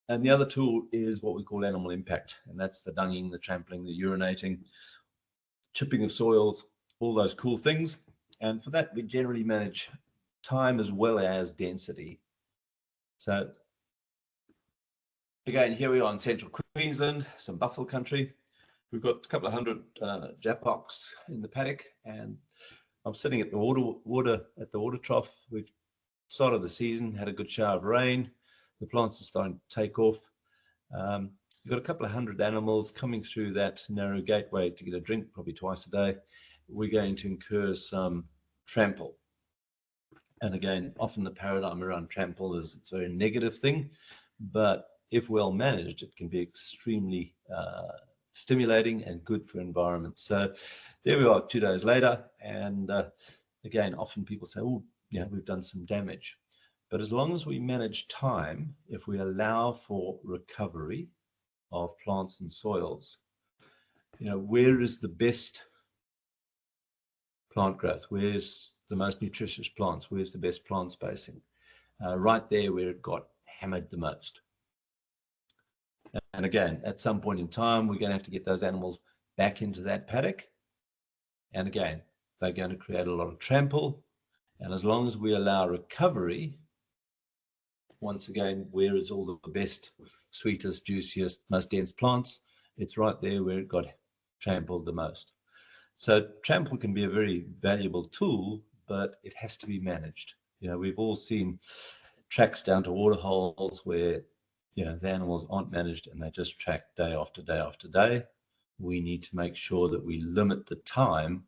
And the other tool is what we call animal impact, and that's the dunging, the trampling, the urinating, chipping of soils, all those cool things. And for that, we generally manage time as well as density. So again, here we are in central Queensland, some buffalo country. We've got a couple of hundred Japoks in the paddock, and I'm sitting at the water trough. We've started the season, had a good shower of rain. The plants are starting to take off. We've got a couple of hundred animals coming through that narrow gateway to get a drink, probably twice a day. We're going to incur some trample. And again, often the paradigm around trample is it's a very negative thing, but if well managed, it can be extremely stimulating and good for environment. So there we are 2 days later, and again, often people say, oh, yeah, we've done some damage. But as long as we manage time, if we allow for recovery of plants and soils, where is the best plant growth? Where's the most nutritious plants? Where's the best plant spacing? Right there where it got hammered the most. And again, at some point in time, we're going to have to get those animals back into that paddock. And again, they're going to create a lot of trample. And as long as we allow recovery, once again, where is all the best, sweetest, juiciest, most dense plants? It's right there where it got trampled the most. So trample can be a very valuable tool, but it has to be managed. We've all seen tracks down to waterholes where the animals aren't managed and they just track day after day after day. We need to make sure that we limit the time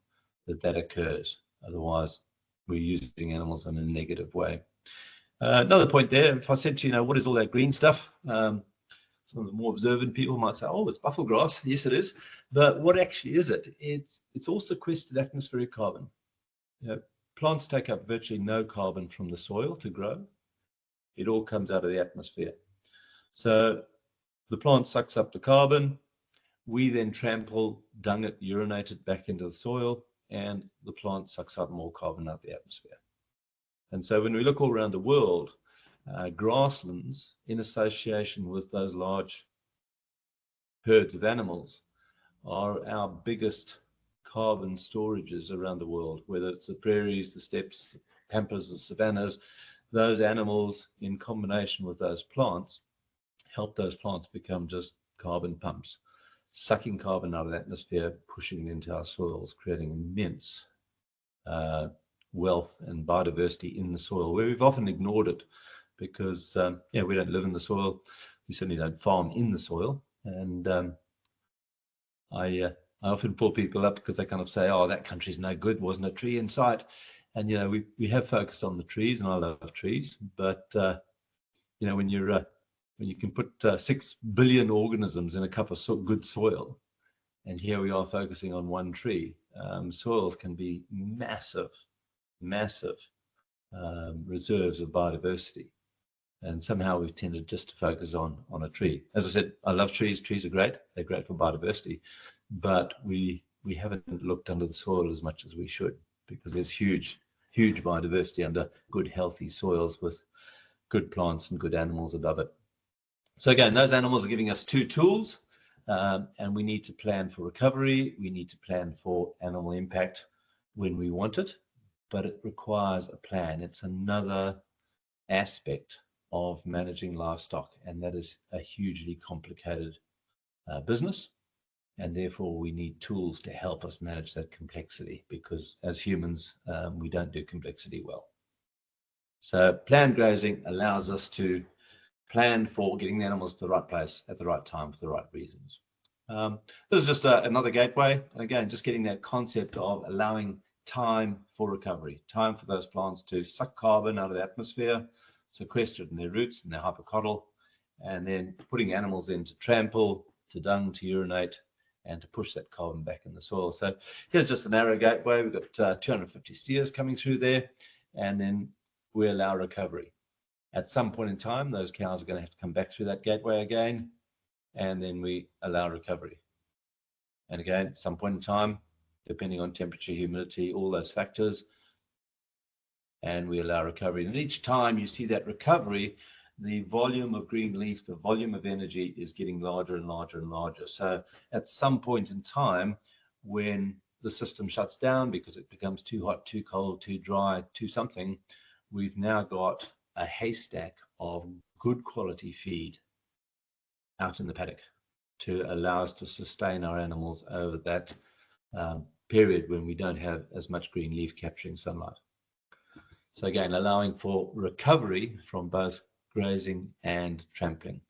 that occurs. Otherwise, we're using animals in a negative way. Another point there, if I said to you, what is all that green stuff? Some of the more observant people might say, oh, it's buffalo grass. Yes, it is. But what actually is it? It's all sequestered atmospheric carbon. Plants take up virtually no carbon from the soil to grow. It all comes out of the atmosphere. So the plant sucks up the carbon. We then trample, dung it, urinate it back into the soil, and the plant sucks up more carbon out of the atmosphere. And so when we look all around the world, grasslands, in association with those large herds of animals, are our biggest carbon storages around the world, whether it's the prairies, the steppes, the pampas, the savannas. Those animals, in combination with those plants, help those plants become just carbon pumps, sucking carbon out of the atmosphere, pushing it into our soils, creating immense wealth and biodiversity in the soil, where we've often ignored it because we don't live in the soil. We certainly don't farm in the soil. And I often pull people up because they kind of say, oh, that country's no good, wasn't a tree in sight. And we have focused on the trees, and I love trees, but when you can put 6 billion organisms in a cup of good soil, and here we are focusing on one tree, soils can be massive reserves of biodiversity. And somehow we've tended just to focus on a tree. As I said, I love trees. Trees are great. They're great for biodiversity. But we haven't looked under the soil as much as we should, because there's huge biodiversity under good, healthy soils with good plants and good animals above it. So again, those animals are giving us 2 tools, and we need to plan for recovery. We need to plan for animal impact when we want it, but it requires a plan. It's another aspect of managing livestock, and that is a hugely complicated business, and therefore we need tools to help us manage that complexity, because as humans we don't do complexity well. So planned grazing allows us to plan for getting the animals to the right place at the right time for the right reasons. This is just another gateway, and again, just getting that concept of allowing time for recovery, time for those plants to suck carbon out of the atmosphere, sequester it in their roots and their hypocotyl, and then putting animals in to trample, to dung, to urinate, and to push that carbon back in the soil. So here's just a narrow gateway. We've got 250 steers coming through there, and then we allow recovery. At some point in time, those cows are going to have to come back through that gateway again, and then we allow recovery. And again, at some point in time, depending on temperature, humidity, all those factors, and we allow recovery. And each time you see that recovery, the volume of green leaf, the volume of energy is getting larger and larger and larger. So at some point in time, when the system shuts down because it becomes too hot, too cold, too dry, too something, we've now got a haystack of good quality feed out in the paddock to allow us to sustain our animals over that period when we don't have as much green leaf capturing sunlight. So again, allowing for recovery from both grazing and trampling.